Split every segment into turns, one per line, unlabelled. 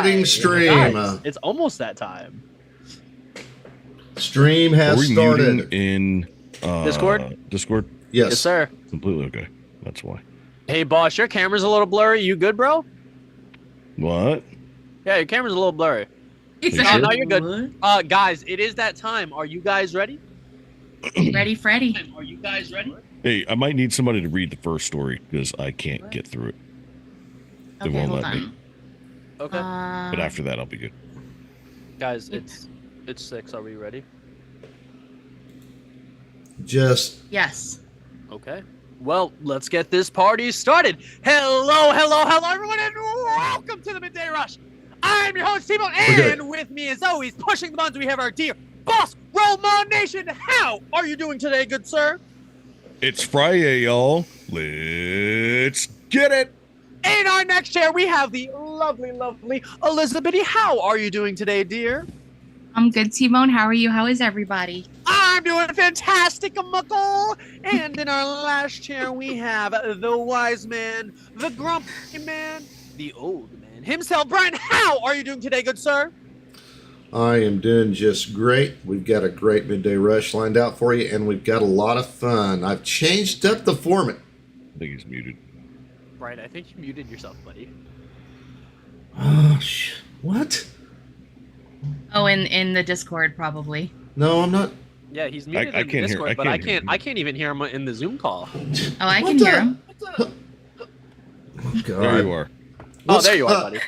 starting stream.
Guys, it's almost that time.
Stream has started.
In
Discord?
Discord?
Yes.
Yes, sir.
Completely okay. That's why.
Hey, boss, your camera's a little blurry. You good, bro?
What?
Yeah, your camera's a little blurry.
Sure?
No, you're good. Guys, it is that time. Are you guys ready?
Ready, Freddy?
Are you guys ready?
Hey, I might need somebody to read the first story because I can't get through it. They
Okay,
won't
hold
let me.
on.
Okay.
But after that, I'll be good.
Guys, it's 6. Are we ready?
Just
Yes.
Okay. Well, let's get this party started. Hello, everyone, and welcome to the Midday Rush. I'm your host, T-Bone, and with me, as always, pushing the buttons, we have our dear boss, Roma Nation. How are you doing today, good sir?
It's Friday, y'all. Let's get it.
In our next chair, we have the lovely Elizabeth. How are you doing today, dear?
I'm good, T-Bone. How are you? How is everybody?
I'm doing fantastic, muckle. And in our last chair, we have the wise man, the grumpy man, the old man himself. Brian, how are you doing today, good sir?
I am doing just great. We've got a great midday rush lined out for you, and we've got a lot of fun. I've changed up the format.
I think he's muted.
Brian, I think you muted yourself, buddy.
What?
Oh, in the Discord, probably.
No, I'm not.
Yeah, he's muted
I
in
can't hear-
Discord,
I
but
can't hear him.
I can't even hear him in the Zoom call.
Oh, I
What
can
the-
hear him.
Oh, God.
There you are.
Oh, there you are, buddy.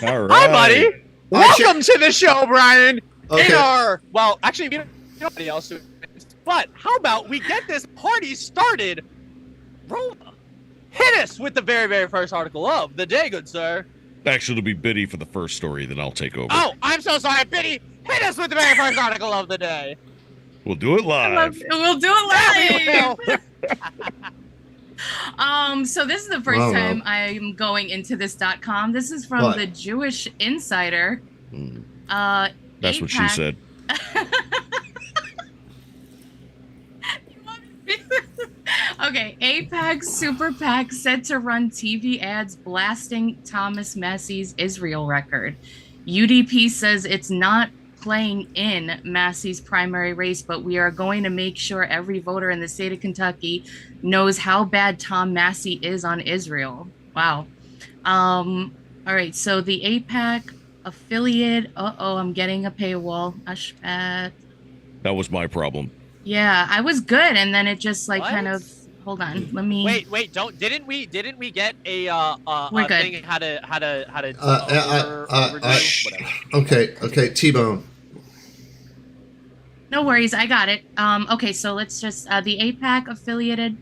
All right.
Hi, buddy. Welcome to the show, Brian.
Okay.
Well, actually, we don't know anybody else who is, but how about we get this party started? Roma, hit us with the very, very first article of the day, good sir.
Actually, it'll be Biddy for the first story, then I'll take over.
Oh, I'm so sorry, Biddy. Hit us with the very first article of the day.
We'll do it live.
We'll do it live.
Well,
So this is the first
Wow.
time I'm going into this.com. This is from
What?
the Jewish Insider.
Mm, That's what she
AIPAC
said.
Okay, AIPAC Super PAC set to run TV ads blasting Thomas Massey's Israel record. UDP says it's not playing in Massey's primary race, but we are going to make sure every voter in the state of Kentucky knows how bad Tom Massey is on Israel. Wow. All right, so the AIPAC affiliate. I'm getting a paywall. Ashpat.
That was my problem.
Yeah, I was good, and then it just like
What?
kind of. Hold on, let me.
wait, didn't we get a
We're good.
thing how to overdo, whatever.
Okay, T-Bone.
No worries, I got it. Okay, so let's just the AIPAC affiliated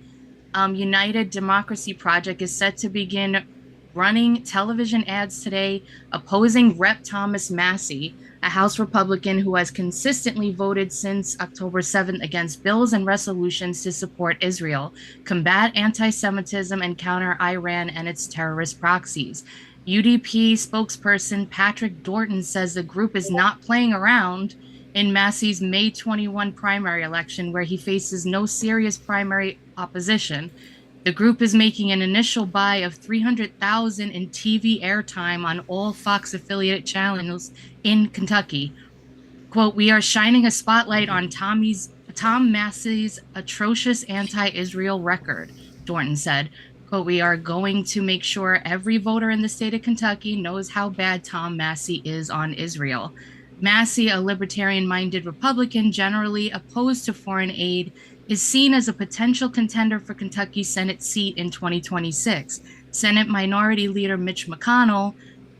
United Democracy Project is set to begin running television ads today opposing Rep. Thomas Massey, a House Republican who has consistently voted since October 7th against bills and resolutions to support Israel, combat anti-Semitism, and counter Iran and its terrorist proxies. UDP spokesperson Patrick Dorton says the group is not playing around in Massey's May 21 primary election, where he faces no serious primary opposition. The group is making an initial buy of $300,000 in TV airtime on all Fox affiliate channels in Kentucky. Quote, "We are shining a spotlight on Tom Massey's atrocious anti-Israel record," Dorton said. Quote, "We are going to make sure every voter in the state of Kentucky knows how bad Tom Massey is on Israel." Massey, a libertarian-minded Republican generally opposed to foreign aid, is seen as a potential contender for Kentucky's Senate seat in 2026. Senate Minority Leader Mitch McConnell,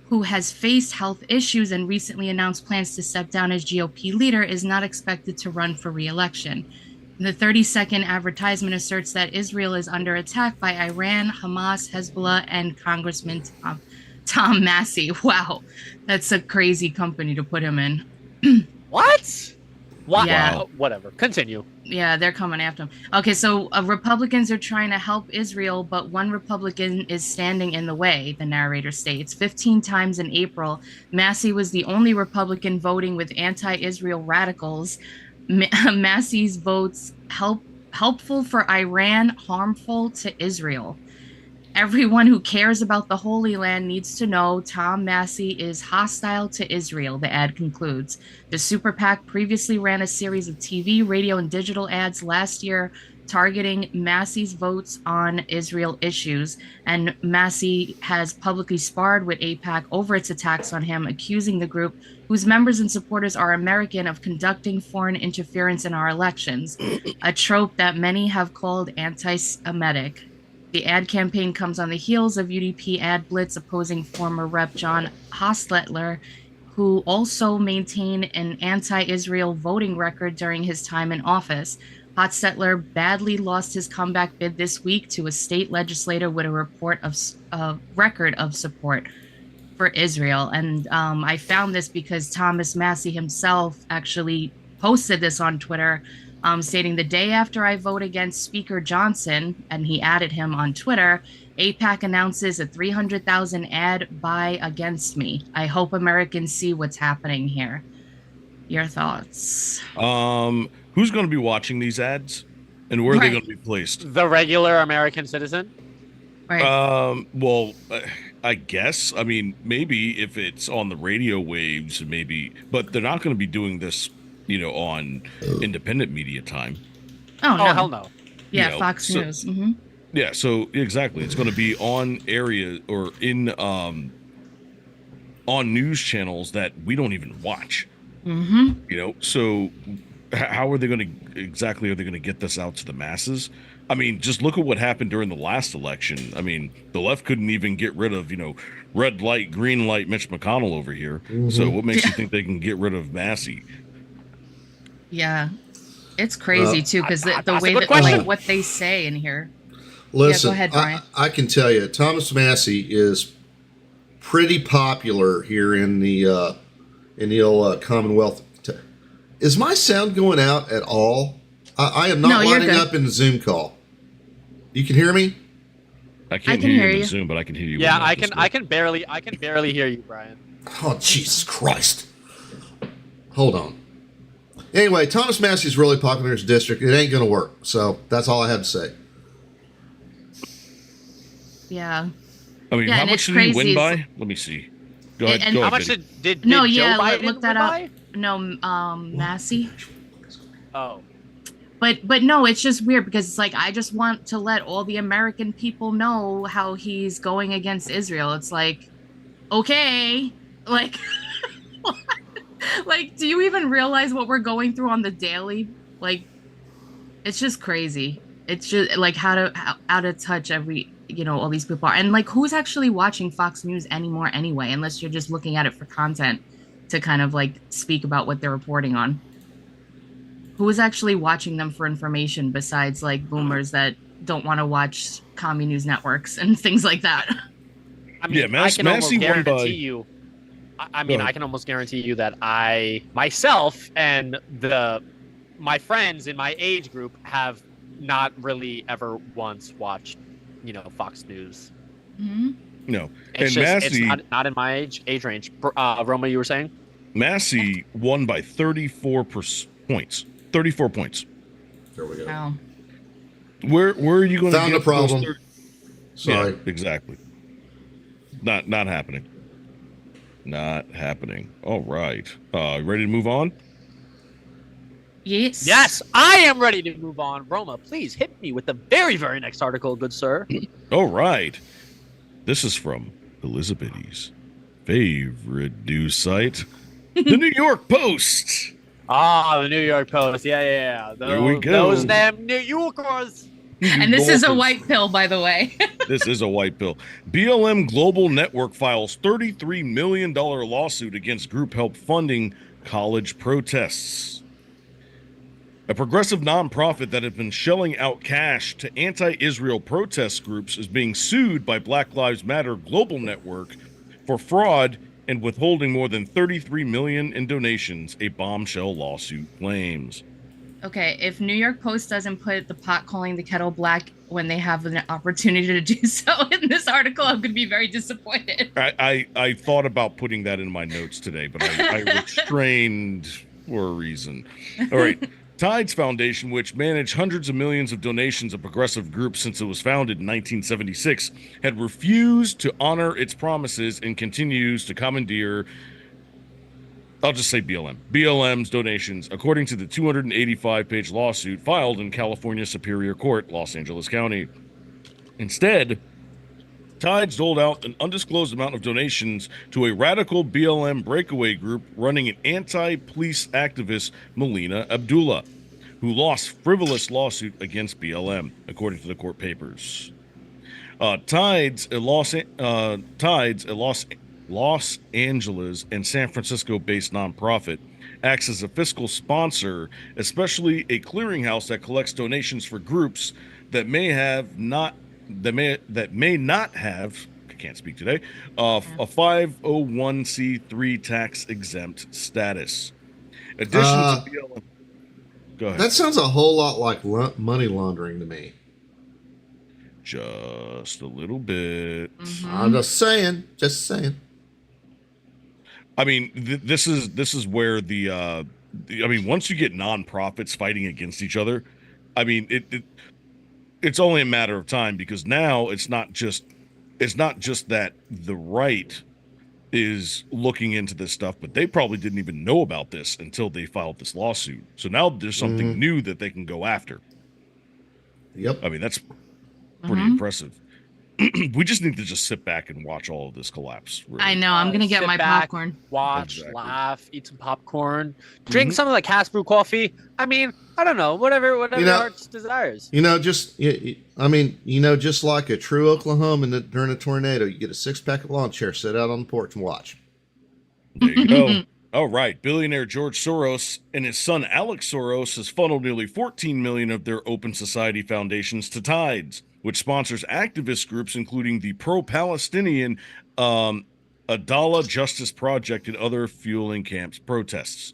who has faced health issues and recently announced plans to step down as GOP leader, is not expected to run for re-election. The 30-second advertisement asserts that Israel is under attack by Iran, Hamas, Hezbollah, and Congressman Tom Massey. Wow, that's a crazy company to put him in.
What? Wow.
Yeah.
Whatever. Continue.
Yeah, they're coming after him. Okay, so Republicans are trying to help Israel, but one Republican is standing in the way, the narrator states. 15 times in April, Massey was the only Republican voting with anti-Israel radicals. Massey's votes helpful for Iran, harmful to Israel. Everyone who cares about the Holy Land needs to know Tom Massey is hostile to Israel, the ad concludes. The Super PAC previously ran a series of TV, radio, and digital ads last year targeting Massey's votes on Israel issues, and Massey has publicly sparred with AIPAC over its attacks on him, accusing the group, whose members and supporters are American, of conducting foreign interference in our elections, a trope that many have called anti-Semitic. The ad campaign comes on the heels of UDP ad blitz opposing former Rep. John Hostetler, who also maintained an anti-Israel voting record during his time in office. Hostetler badly lost his comeback bid this week to a state legislator with a record of support for Israel. And I found this because Thomas Massey himself actually posted this on Twitter, stating the day after I vote against Speaker Johnson, and he added him on Twitter, AIPAC announces a 300,000 ad buy against me. I hope Americans see what's happening here. Your thoughts?
Who's going to be watching these ads, and where are they going to be placed?
The regular American citizen.
Right.
Well, I guess. I mean, maybe if it's on the radio waves, maybe, but they're not going to be doing this, on independent media time.
Oh, no.
Hell no.
Yeah, Fox News. Mm-hmm.
Yeah, so exactly. It's going to be on area or in on news channels that we don't even watch.
Mm-hmm.
So how are they going to get this out to the masses? I mean, just look at what happened during the last election. I mean, the left couldn't even get rid of, red light, green light Mitch McConnell over here. Mm-hmm. So what makes you think they can get rid of Massey?
Yeah, it's crazy too, because the way that what they say in here.
Listen,
go ahead, Brian.
I can tell you, Thomas Massey is pretty popular here in the old Commonwealth. Is my sound going out at all? I am not lining up in the Zoom call. You can hear me?
I can't hear you in Zoom, but I can hear you.
Yeah, I can barely hear you, Brian.
Oh, Jesus Christ. Hold on. Anyway, Thomas Massey's really popular in his district. It ain't going to work. So that's all I have to say.
Yeah.
I mean, how much did he win by? Let me see. Go ahead.
How much did Joe Biden
look that
win
up.
by?
No, Massey.
Oh.
But no, it's just weird because it's like, I just want to let all the American people know how he's going against Israel. It's like, okay, like, like, do you even realize what we're going through on the daily? Like, it's just crazy. It's just like how out of touch all these people are. And like, who's actually watching Fox News anymore anyway, unless you're just looking at it for content to kind of like speak about what they're reporting on. Who is actually watching them for information besides like boomers that don't want to watch commie news networks and things like that?
I mean, I can almost guarantee you. I can almost guarantee you that I myself and my friends in my age group have not really ever once watched, Fox News.
Mm-hmm.
No,
it's
Massey,
it's not in my age range. Roma, you were saying?
Massey won by 34 points. 34 points.
There we go.
Wow.
Where are you going to
get
the problem?
Sorry.
Yeah, exactly. Not happening. Not happening. All right. Ready to move on?
Yes.
Yes, I am ready to move on. Roma, please hit me with the very, very next article, good sir.
All right. This is from Elizabeth's favorite news site, the New York Post.
Ah, the New York Post. Yeah.
There we go.
Those damn New Yorkers.
And this is a white pill, by the way.
This is a white pill. BLM Global Network files $33 million lawsuit against group help funding college protests. A progressive nonprofit that had been shelling out cash to anti-Israel protest groups is being sued by Black Lives Matter Global Network for fraud and withholding more than $33 million in donations, a bombshell lawsuit claims.
Okay, if New York Post doesn't put the pot calling the kettle black when they have an opportunity to do so in this article, I'm going to be very disappointed.
I thought about putting that in my notes today, but I restrained for a reason. All right. Tides Foundation, which managed hundreds of millions of donations of progressive groups since it was founded in 1976, had refused to honor its promises and continues to commandeer, I'll just say BLM's donations, according to the 285-page lawsuit filed in California Superior Court, Los Angeles County. Instead, Tides doled out an undisclosed amount of donations to a radical BLM breakaway group running an anti-police activist, Melina Abdullah, who lost frivolous lawsuit against BLM, according to the court papers. Tides, a Los Angeles and San Francisco-based nonprofit, acts as a fiscal sponsor, especially a clearinghouse that collects donations for groups that may not have, I can't speak today, a 501c3 tax exempt status. Addition to BLM. Go ahead.
That sounds a whole lot like money laundering to me.
Just a little bit.
I'm just saying.
I mean, this is where I mean, once you get nonprofits fighting against each other, I mean, it's only a matter of time, because now it's not just that the right is looking into this stuff, but they probably didn't even know about this until they filed this lawsuit. So now there's something new that they can go after.
Yep.
I mean, that's pretty impressive. We just need to just sit back and watch all of this collapse. Really.
I know. I'm gonna get
Sit
my
back,
popcorn.
Watch,
Exactly.
laugh, eat some popcorn, drink some of the Cass Brew coffee. I mean, I don't know, whatever your heart's desires.
Just like a true Oklahoman during a tornado, you get a 6-pack of lawn chair, sit out on the porch and watch.
There you go. All right. Billionaire George Soros and his son Alex Soros has funneled nearly $14 million of their Open Society foundations to Tides, which sponsors activist groups including the pro-Palestinian Adala Justice Project and other fueling camps protests.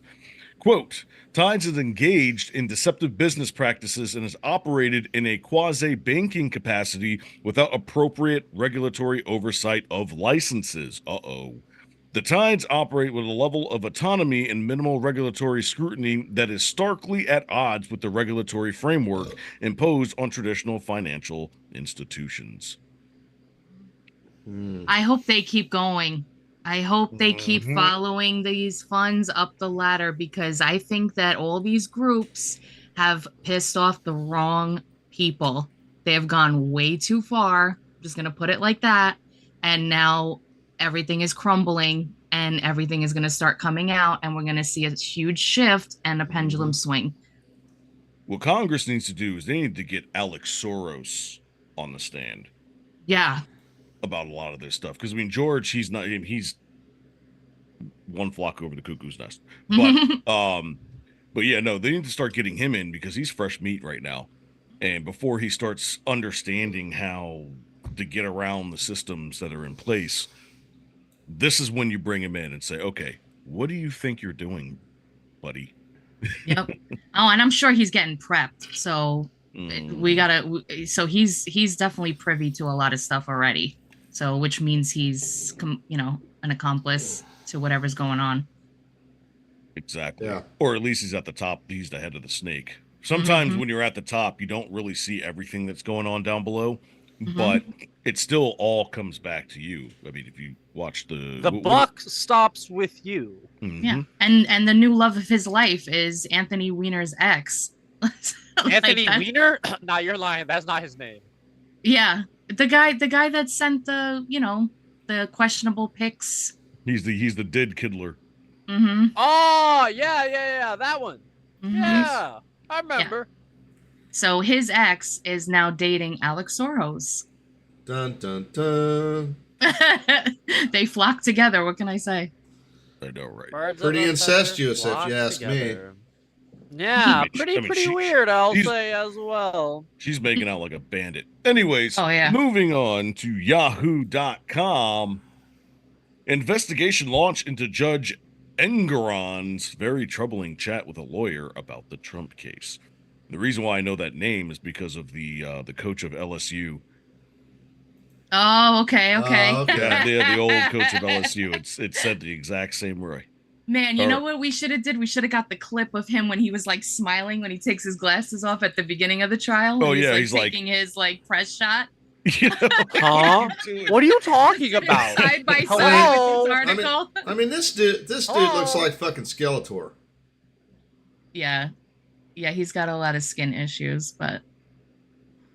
Quote, Tides is engaged in deceptive business practices and is operated in a quasi-banking capacity without appropriate regulatory oversight of licenses. The Tides operate with a level of autonomy and minimal regulatory scrutiny that is starkly at odds with the regulatory framework imposed on traditional financial institutions.
I hope they keep going. I hope they keep following these funds up the ladder, because I think that all these groups have pissed off the wrong people. They have gone way too far. I'm just going to put it like that. And now everything is crumbling and everything is going to start coming out, and we're going to see a huge shift and a pendulum swing.
What Congress needs to do is they need to get Alex Soros on the stand.
Yeah.
About a lot of this stuff, because I mean, George, he's one flock over the cuckoo's nest, but yeah, no, they need to start getting him in, because he's fresh meat right now, and before he starts understanding how to get around the systems that are in place, this is when you bring him in and say, okay, what do you think you're doing, buddy?
Yep. Oh, and I'm sure he's getting prepped, so so he's definitely privy to a lot of stuff already. So, which means he's, an accomplice to whatever's going on.
Exactly.
Yeah.
Or at least he's at the top. He's the head of the snake. Sometimes when you're at the top, you don't really see everything that's going on down below, but it still all comes back to you. I mean, if you watch the
buck stops with you.
Yeah. And the new love of his life is Anthony Weiner's ex.
Anthony Weiner? Nah, you're lying. That's not his name.
Yeah. The guy that sent the questionable pics.
He's the dead Kiddler.
Oh, yeah, that one. Yeah, I remember.
Yeah. So his ex is now dating Alex Soros.
Dun, dun, dun.
They flock together. What can I say?
I know, right?
Birds
Pretty
of a
incestuous,
feather
if
flock
you ask me.
together. Yeah, pretty weird, I'll
she's-
say as well.
She's making out like a bandit. Anyways,
Oh, yeah.
Moving on to Yahoo.com. Investigation launched into Judge Engoron's very troubling chat with a lawyer about the Trump case. The reason why I know that name is because of the coach of LSU.
Oh, okay.
Oh, okay.
Yeah, the old coach of LSU. It said the exact same way.
Man, you
All
know
right.
what we should have did? We should have got the clip of him when he was like smiling when he takes his glasses off at the beginning of the trial.
Oh,
and
yeah,
he's
he's like-
taking his like press shot.
You know,
Huh? What are you talking about?
Side by
Hello?
side with this
I mean,
article.
I mean, this dude looks like fucking Skeletor.
Yeah. Yeah, he's got a lot of skin issues, but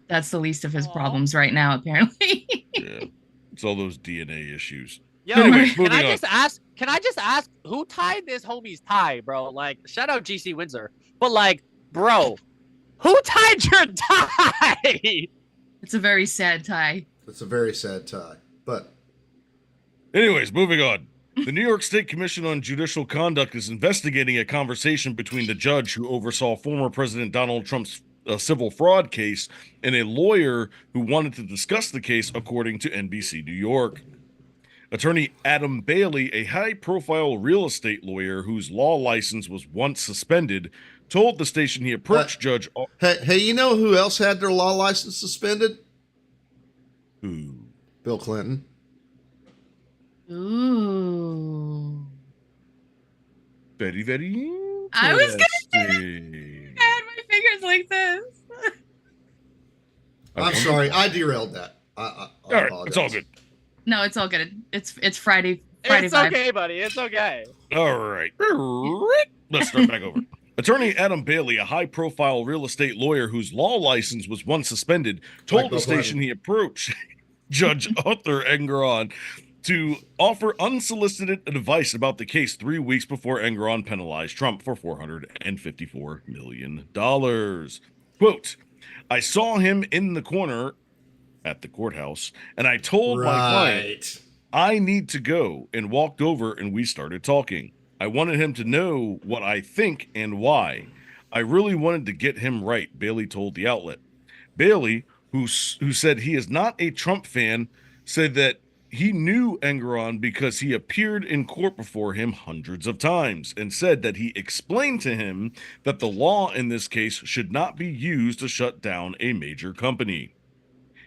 that's the least of his
Aw.
problems right now, apparently.
yeah, it's all those DNA issues.
Yo,
Anyways,
can
moving
I
on.
just ask? Can I just ask who tied this homie's tie, bro? Like, shout out GC Windsor, but like, bro, who tied your tie?
It's a very sad tie.
It's a very sad tie. But
Anyways, moving on. The New York State Commission on Judicial Conduct is investigating a conversation between the judge who oversaw former President Donald Trump's civil fraud case and a lawyer who wanted to discuss the case, according to NBC New York. Attorney Adam Bailey, a high-profile real estate lawyer whose law license was once suspended, told the station he approached Judge
hey, you know who else had their law license suspended?
Who?
Bill Clinton.
Ooh.
Very, very
I was gonna
interesting.
I had my fingers like this.
I'm sorry, I derailed that. I
All right,
apologize.
it's all good.
No, it's all good. It's Friday. Friday
It's
vibe.
okay, buddy. It's okay.
All right. Let's start back over. Attorney Adam Bailey, a high-profile real estate lawyer whose law license was once suspended, told
Like
the
Bill
station
Clinton.
he approached Judge Arthur Engeron to offer unsolicited advice about the case 3 weeks before Engeron penalized Trump for $454 million. Quote, I saw him in the corner at the courthouse, and I told my client,
Right.
I need to go, and walked over and we started talking. I wanted him to know what I think and why. I really wanted to get him right, Bailey told the outlet. Bailey, who said he is not a Trump fan, said that he knew Engeron because he appeared in court before him hundreds of times, and said that he explained to him that the law in this case should not be used to shut down a major company.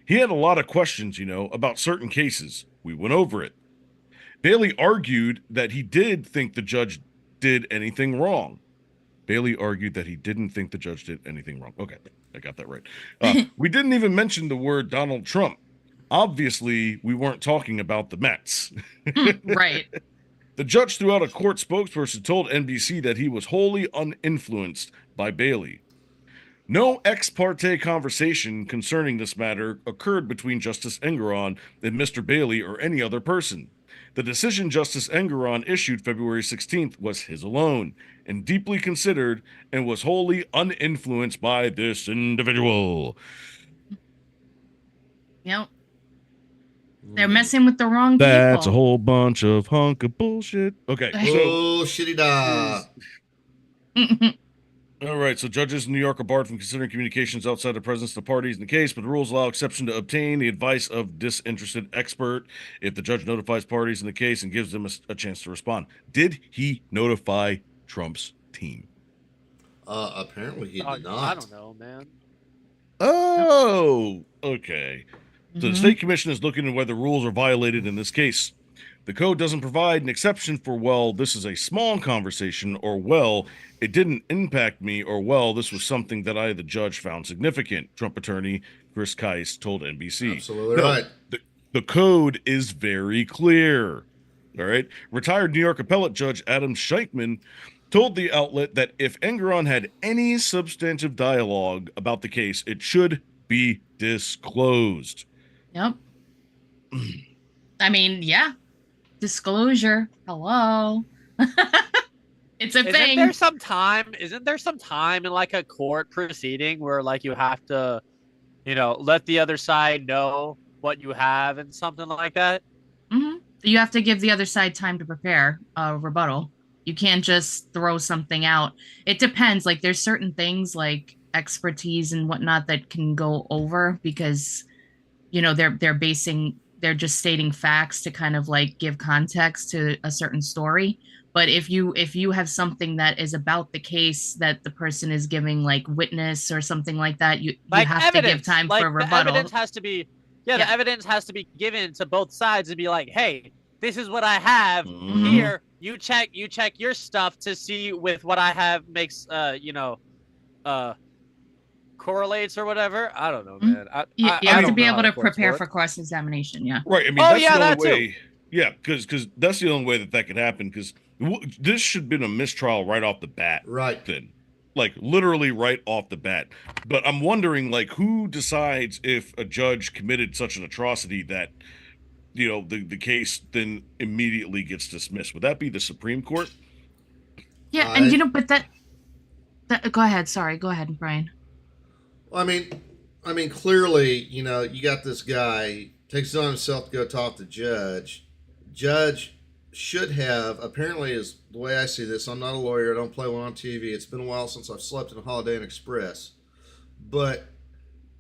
He had a lot of questions, about certain cases. We went over it. Bailey argued that he did think the judge did anything wrong. Bailey argued that he didn't think the judge did anything wrong. Okay, I got that right. We didn't even mention the word Donald Trump. Obviously, we weren't talking about the Mets.
Right.
The judge, throughout a court spokesperson, told NBC that he was wholly uninfluenced by Bailey. No ex parte conversation concerning this matter occurred between Justice Engeron and Mr. Bailey or any other person. The decision Justice Engeron issued February 16th was his alone and deeply considered and was wholly uninfluenced by this individual.
Yep. They're messing with the wrong people.
That's a whole bunch of hunk of bullshit. Okay, so
Oh, shitty da.
all right, so judges in New York are barred from considering communications outside the presence of the parties in the case, but the rules allow exception to obtain the advice of disinterested expert if the judge notifies parties in the case and gives them a chance to respond. Did he notify Trump's team?
Apparently he did not.
I don't know, man.
Oh, okay. So the
Mhm.
state commission is looking at whether rules are violated in this case. The code doesn't provide an exception for, well, this is a small conversation, or, well, it didn't impact me, or, well, this was something that I, the judge, found significant, Trump attorney Chris Kise told NBC.
Absolutely
No,
right.
The code is very clear. All right. Retired New York appellate judge Adam Scheikman told the outlet that if Engeron had any substantive dialogue about the case, it should be disclosed.
Yep. I mean, yeah. Disclosure. Hello. It's a
Isn't
thing.
there some time? Isn't there some time in like a court proceeding where like you have to, let the other side know what you have and something like that?
Mhm. You have to give the other side time to prepare a rebuttal. You can't just throw something out. It depends. Like there's certain things like expertise and whatnot that can go over because, they're just stating facts to kind of like give context to a certain story. But if you have something that is about the case that the person is giving like witness or something like that, you
Like
have
evidence.
to give time
like
for a
the
rebuttal.
evidence has to be, the
Yeah.
evidence has to be given to both sides and be like, hey, this is what I have
Mhm.
here. You check your stuff to see with what I have makes correlates or whatever. I don't know, man.
You
I
have to
don't
be
know how
able
the
to
courts
prepare
work.
for cross-examination. Yeah.
Right. I mean,
Oh,
that's
yeah,
the only
that too.
way. Yeah, because that's the only way that could happen. Because this should have been a mistrial right off the bat.
Right.
Then, like literally right off the bat. But I'm wondering, like, who decides if a judge committed such an atrocity that the case then immediately gets dismissed? Would that be the Supreme Court?
Yeah, and but that go ahead. Sorry, go ahead, Brian.
I mean, clearly, you got this guy takes it on himself to go talk to judge. Judge should have, apparently, is the way I see this. I'm not a lawyer. I don't play one on TV. It's been a while since I've slept in a Holiday Inn Express, but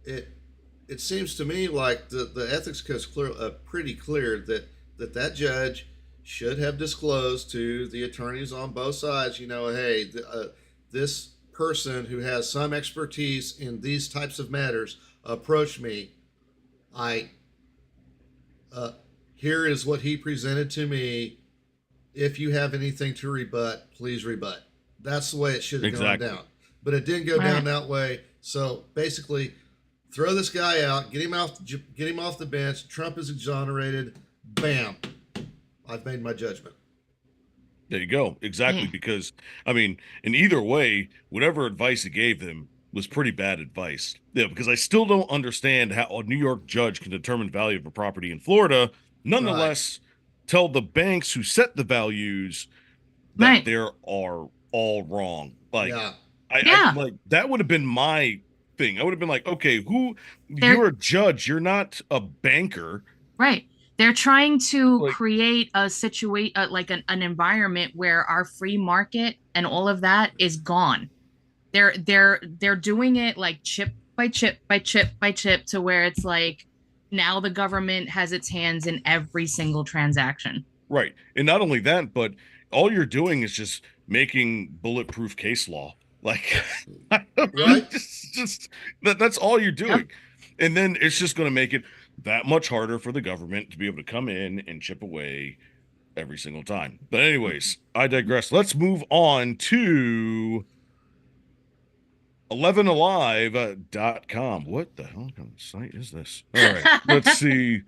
it seems to me like the ethics code is pretty clear that judge should have disclosed to the attorneys on both sides. Hey, this person who has some expertise in these types of matters approached me. Here is what he presented to me. If you have anything to rebut, please rebut. That's the way it should have gone down. But it didn't go down that way. So basically, throw this guy out, get him off the bench. Trump is exonerated. Bam. I've made my judgment.
There you go. Exactly. Because, I mean, in either way, whatever advice he gave them was pretty bad advice. Yeah, because I still don't understand how a New York judge can determine value of a property in Florida, nonetheless tell the banks who set the values that they are all wrong. Like, I like that would have been my thing. I would have been like, okay, you're a judge, you're not a banker.
Right. They're trying to create a situation, like an environment where our free market and all of that is gone. They're doing it like chip by chip by chip by chip to where it's like now the government has its hands in every single transaction.
Right. And not only that, but all you're doing is just making bulletproof case law. Like,
right?
just that's all you're doing. Yep. And then it's just going to make it that much harder for the government to be able to come in and chip away every single time. But anyways, I digress. Let's move on to 11alive.com. What the hell kind of site is this? All right, let's see.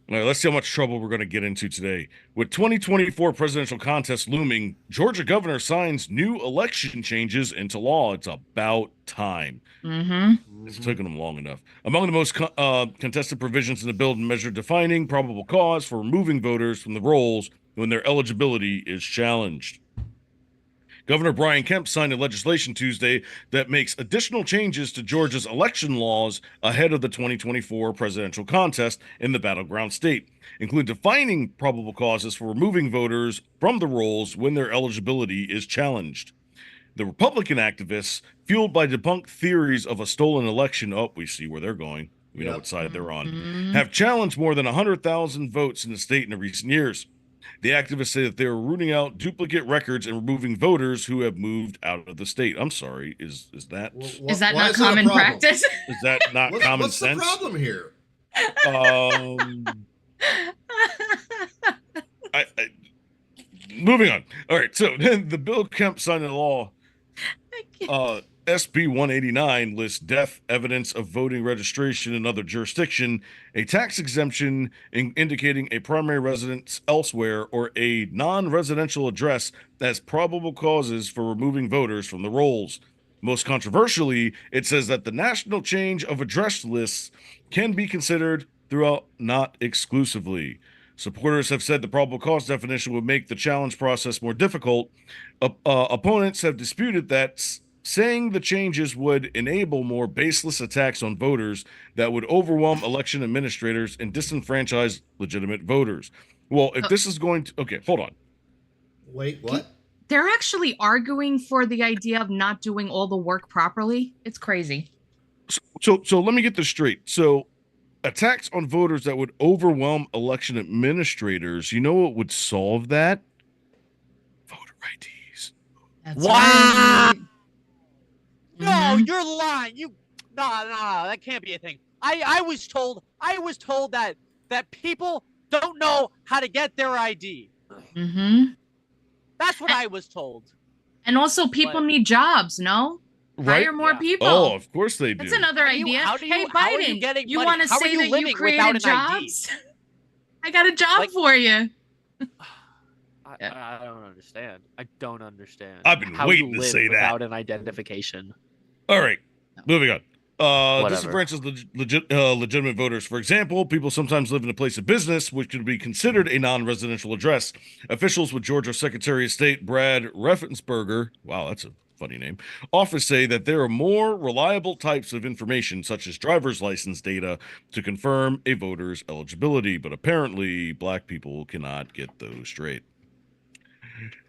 All right, let's see how much trouble we're going to get into today. With 2024 presidential contest looming, Georgia governor signs new election changes into law. It's about time.
Mm-hmm.
It's taken them long enough. Among the most contested provisions in the bill measure defining probable cause for removing voters from the rolls when their eligibility is challenged. Governor Brian Kemp signed a legislation Tuesday that makes additional changes to Georgia's election laws ahead of the 2024 presidential contest in the battleground state, including defining probable causes for removing voters from the rolls when their eligibility is challenged. The Republican activists, fueled by debunked theories of a stolen election, we see where they're going, we know what side they're on, have challenged more than 100,000 votes in the state in recent years. The activists say that they are rooting out duplicate records and removing voters who have moved out of the state. I'm sorry, is that
is that not common practice?
Is that not common sense?
What's the problem here?
Moving on. All right, so then the bill Kemp signed into law. SB 189 lists death, evidence of voting registration in other jurisdiction, a tax exemption indicating a primary residence elsewhere, or a non-residential address as probable causes for removing voters from the rolls. Most controversially, it says that the national change of address lists can be considered throughout, not exclusively. Supporters have said the probable cause definition would make the challenge process more difficult. Opponents have disputed that, saying the changes would enable more baseless attacks on voters that would overwhelm election administrators and disenfranchise legitimate voters. Well, if this is going to... Okay, hold on.
Wait, what?
They're actually arguing for the idea of not doing all the work properly. It's crazy.
So let me get this straight. So attacks on voters that would overwhelm election administrators, you know what would solve that? Voter IDs.
That's
wow.
Right.
No, you're lying. No, that can't be a thing. I was told that people don't know how to get their ID.
Mm-hmm.
That's what I was told.
And also, people
But-
need jobs, no?
Right?
Hire more
Yeah.
people.
Oh, of course they do.
That's another
How do you-
idea.
how do you-
Hey,
how are you
Biden,
getting
you
money?
want to
How are
say
you
that
living
you
without
created
an ID?
jobs? I got a job
Like-
for you.
I don't understand. I don't understand.
I've been
how
waiting
you
to
live
say that.
without an identification.
All right, moving on.
Whatever.
Disenfranchise legitimate voters. For example, people sometimes live in a place of business which could be considered a non-residential address. Officials with Georgia Secretary of State Brad Raffensperger, wow, that's a funny name, office say that there are more reliable types of information, such as driver's license data, to confirm a voter's eligibility. But apparently, black people cannot get those straight.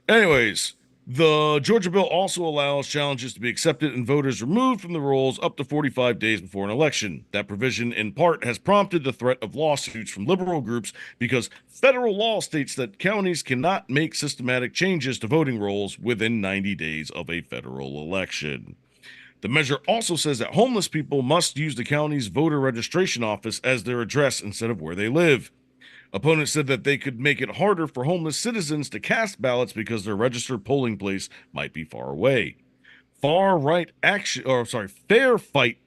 Anyways, the Georgia bill also allows challenges to be accepted and voters removed from the rolls up to 45 days before an election. That provision, in part, has prompted the threat of lawsuits from liberal groups because federal law states that counties cannot make systematic changes to voting rolls within 90 days of a federal election. The measure also says that homeless people must use the county's voter registration office as their address instead of where they live. Opponents said that they could make it harder for homeless citizens to cast ballots because their registered polling place might be far away. Fair Fight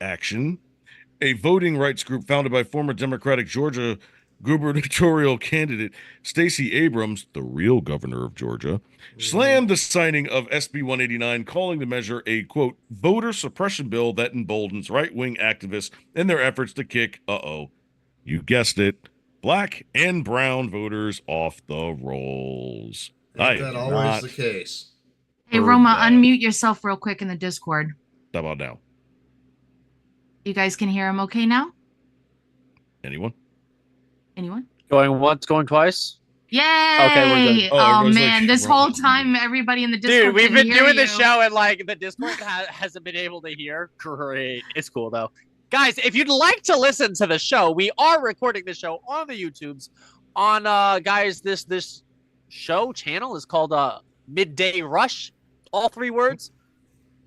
Action, a voting rights group founded by former Democratic Georgia gubernatorial candidate Stacey Abrams, the real governor of Georgia, slammed the signing of SB 189, calling the measure a, quote, voter suppression bill that emboldens right-wing activists in their efforts to kick, you guessed it, black and brown voters off the rolls.
Ain't that always the case?
Hey,
Heard
Roma,
that.
unmute yourself real quick in the Discord.
How about now?
You guys can hear him okay now?
Anyone?
Anyone?
Going once, going twice.
Yay!
we're good.
Oh,
Oh,
everyone's
man,
like,
this
we're all
whole
muted.
time, everybody in the Discord
Dude, we've
couldn't
been
hear
doing the
you.
show and like the Discord hasn't been able to hear. Great. It's cool though. Guys, if you'd like to listen to the show, we are recording the show on the YouTubes. On guys, this show channel is called Midday Rush. All three words.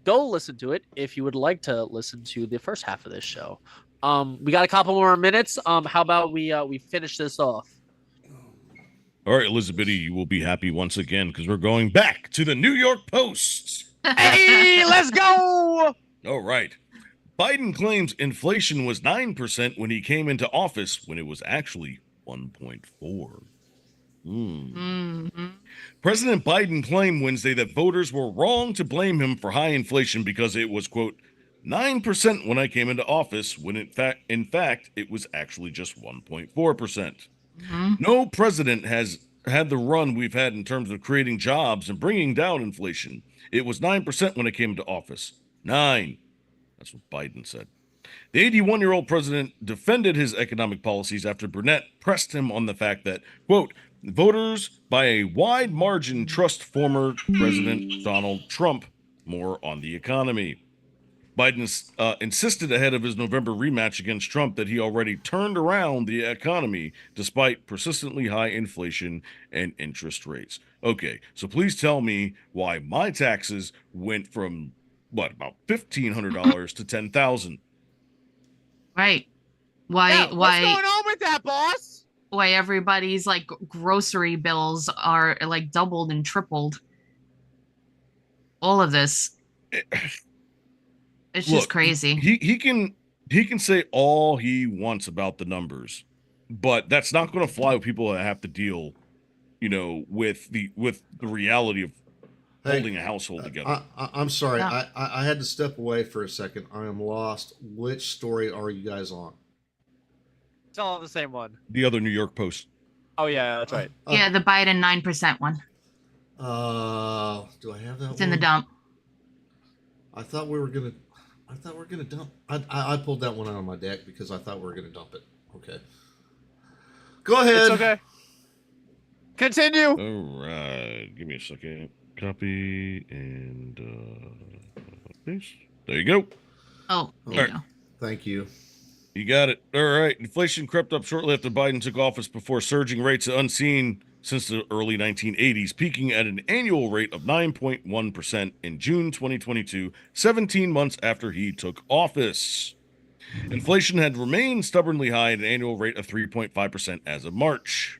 Go listen to it if you would like to listen to the first half of this show. We got a couple more minutes. How about we finish this off?
All right, Elizabeth, you will be happy once again because we're going back to the New York Post.
Hey, let's go!
All right. Biden claims inflation was 9% when he came into office, when it was actually 1.4.
Mhm.
President Biden claimed Wednesday that voters were wrong to blame him for high inflation because it was, quote, 9% when I came into office, when in fact, it was actually just 1.4%.
Mhm.
No president has had the run we've had in terms of creating jobs and bringing down inflation. It was 9% when I came into office. 9. That's what Biden said. The 81-year-old president defended his economic policies after Burnett pressed him on the fact that, quote, voters by a wide margin trust former President Donald Trump more on the economy. Biden insisted ahead of his November rematch against Trump that he already turned around the economy despite persistently high inflation and interest rates. Okay, so please tell me why my taxes went from, about $1,500 to $10,000.
Right. Why?
Yeah, what's
why?
going on with that, boss?
Why everybody's like grocery bills are like doubled and tripled? All of this. It's just
Look,
crazy.
He can say all he wants about the numbers, but that's not going to fly with people that have to deal, with the reality of
Hey,
holding a household together.
I'm sorry.
Yeah.
I had to step away for a second. I am lost. Which story are you guys on?
It's all the same one.
The other New York Post.
Oh yeah, that's right.
Yeah, the Biden 9% one.
Do I have that?
It's in the
one?
dump.
I thought we were gonna dump. I pulled that one out of my deck because I thought we were gonna dump it. Okay. Go ahead.
It's okay. Continue.
All right, give me a second. Copy and paste. There you go.
Oh, there you go.
Thank you.
You got it. All right. Inflation crept up shortly after Biden took office before surging rates unseen since the early 1980s, peaking at an annual rate of 9.1% in June 2022, 17 months after he took office. Inflation had remained stubbornly high at an annual rate of 3.5% as of March.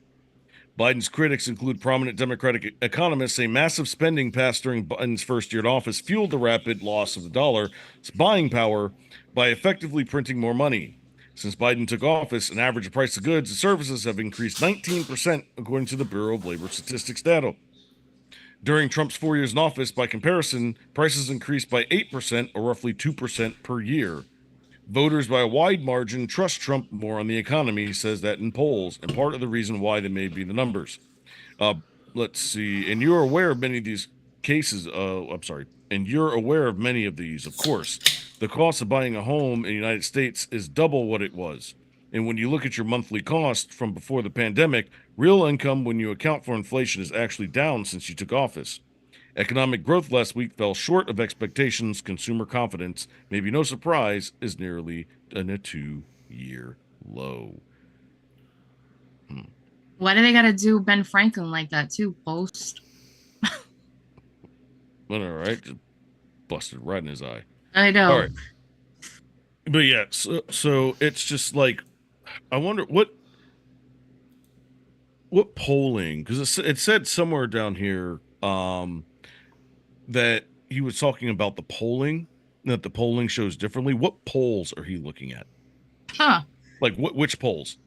Biden's critics include prominent Democratic economists say massive spending passed during Biden's first year in office fueled the rapid loss of the dollar's buying power by effectively printing more money. Since Biden took office, an average price of goods and services have increased 19%, according to the Bureau of Labor Statistics data. During Trump's 4 years in office, by comparison, prices increased by 8%, or roughly 2% per year. Voters by a wide margin trust Trump more on the economy, he says that in polls, and part of the reason why they may be the numbers. Let's see. And you're aware of many of these cases. And you're aware of many of these, of course. The cost of buying a home in the United States is double what it was. And when you look at your monthly cost from before the pandemic, real income, when you account for inflation, is actually down since you took office. Economic growth last week fell short of expectations. Consumer confidence, maybe no surprise, is nearly in a 2-year low.
Why do they got to do Ben Franklin like that too? Post.
All right, just busted right in his eye.
I know.
All right, but yeah, so it's just like, I wonder what polling, because it said somewhere down here that he was talking about the polling, that the polling shows differently. What polls are he looking at?
Huh.
Like which polls?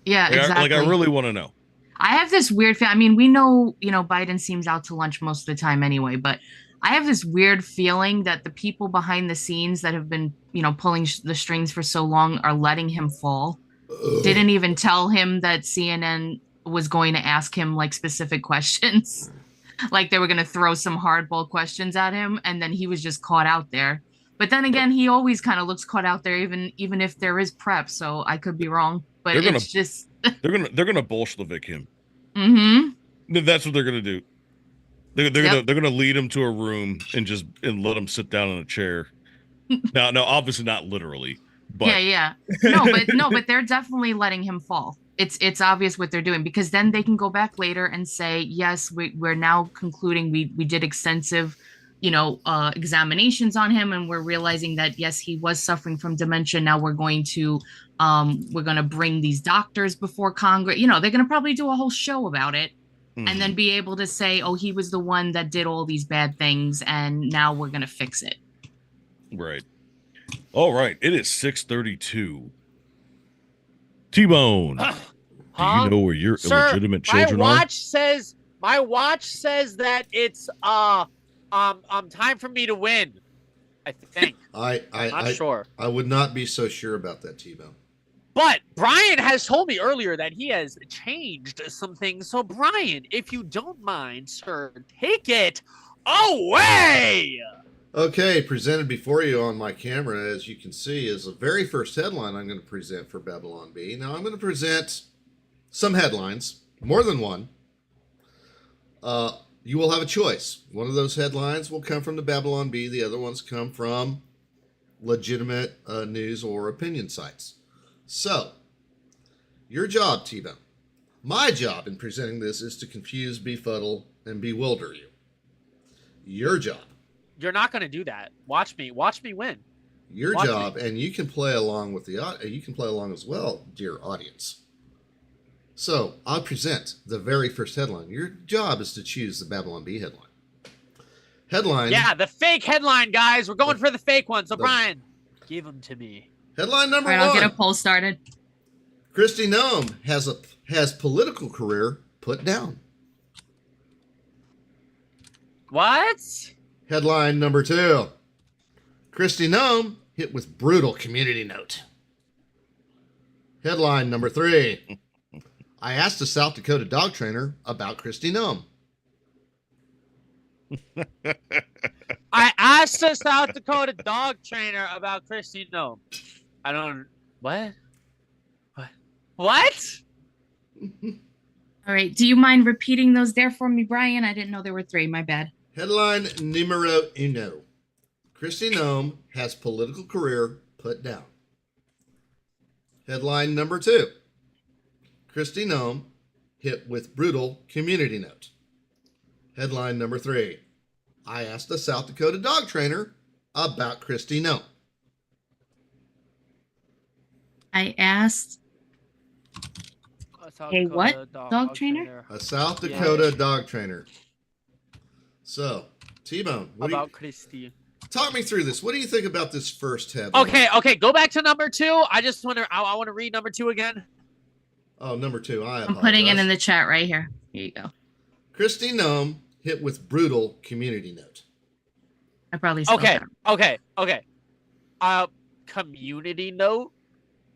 Yeah, exactly.
I really want to know.
I have this weird I mean, we know, Biden seems out to lunch most of the time anyway, but I have this weird feeling that the people behind the scenes that have been, pulling the strings for so long are letting him fall. Didn't even tell him that CNN was going to ask him like specific questions. Like they were going to throw some hardball questions at him, and then he was just caught out there. But then again, he always kind of looks caught out there, even if there is prep. So I could be wrong, but it's just
they're gonna Bolshevik him.
Mm-hmm.
That's what they're gonna do. They're gonna lead him to a room and let him sit down in a chair. No, obviously not literally. But
yeah. But they're definitely letting him fall. It's obvious what they're doing, because then they can go back later and say, yes, we're now concluding we did extensive, examinations on him, and we're realizing that yes, he was suffering from dementia. Now we're going to bring these doctors before Congress. They're going to probably do a whole show about it, and then be able to say, oh, he was the one that did all these bad things, and now we're going to fix it.
Right. All right. It is 6:32. T-Bone, do you know where your illegitimate children
my
are?
watch says that it's time for me to win. I think. I'm not sure.
I would not be so sure about that, T-Bone.
But Brian has told me earlier that he has changed some things. So Brian, if you don't mind, sir, take it away.
Okay, presented before you on my camera, as you can see, is the very first headline I'm going to present for Babylon Bee. Now, I'm going to present some headlines, more than one. You will have a choice. One of those headlines will come from the Babylon Bee. The other ones come from legitimate news or opinion sites. So, your job, T-Bone, my job in presenting this is to confuse, befuddle, and bewilder you. Your job.
You're not going to do that. Watch me win.
Your job, and you can play along with you can play along as well, dear audience. So I'll present the very first headline. Your job is to choose the Babylon Bee headline. Headline.
Yeah, the fake headline, guys. We're going for the fake one. So Brian, give them to me.
Headline number
one.
I'll
get a poll started.
Kristi Noem has political career put down.
What?
Headline number 2. Kristi Noem hit with brutal community note. Headline number 3. I asked a South Dakota dog trainer about Kristi Noem.
I asked a South Dakota dog trainer about Kristi Noem. I don't... What?
All right. Do you mind repeating those there for me, Brian? I didn't know there were 3. My bad.
Headline numero 1. Kristi Noem has political career put down. Headline number 2. Kristi Noem hit with brutal community note. Headline number 3. I asked a South Dakota dog trainer about Kristi Noem.
I asked
South
A what?
Dakota
Dog trainer?
A South
Yeah.
Dakota dog trainer. So, T-Bone,
About Christy.
talk me through this. What do you think about this first headline?
Okay, go back to number 2. I just want to. I want to read number 2 again.
Oh, number 2. I apologize.
I'm putting it in the chat right here. Here you go.
Christy Nome hit with brutal community note.
I probably spelled that.
Okay. Community note.